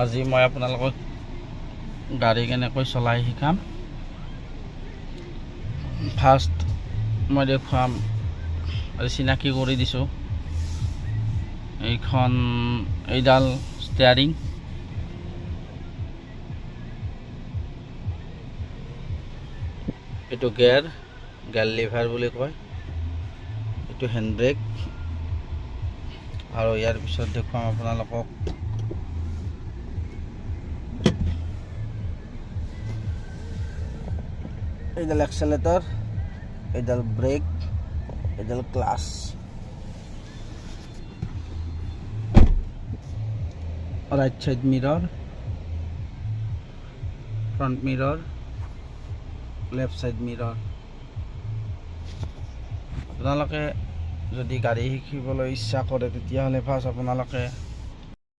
আজি মই আপোনালোকক গাড়ী কেনেকৈ চলাই শিকাম। ফাৰ্ষ্ট মই দেখুৱাম, চিনাকি কৰি দিছোঁ। এইডাল ষ্টেয়াৰিং, এইটো গিয়াৰ লিভাৰ বুলি কয়, এইটো হেণ্ড ব্ৰেক। আৰু ইয়াৰ পিছত দেখুৱাম আপোনালোকক এইডাল এক্সেলেটৰ, এইডাল ব্ৰেক, এইডাল clutch. Right side mirror, front mirror, left side mirror. আপোনালোকে যদি গাড়ী শিকিবলৈ ইচ্ছা কৰে তেতিয়াহ'লে ফাৰ্ষ্ট আপোনালোকে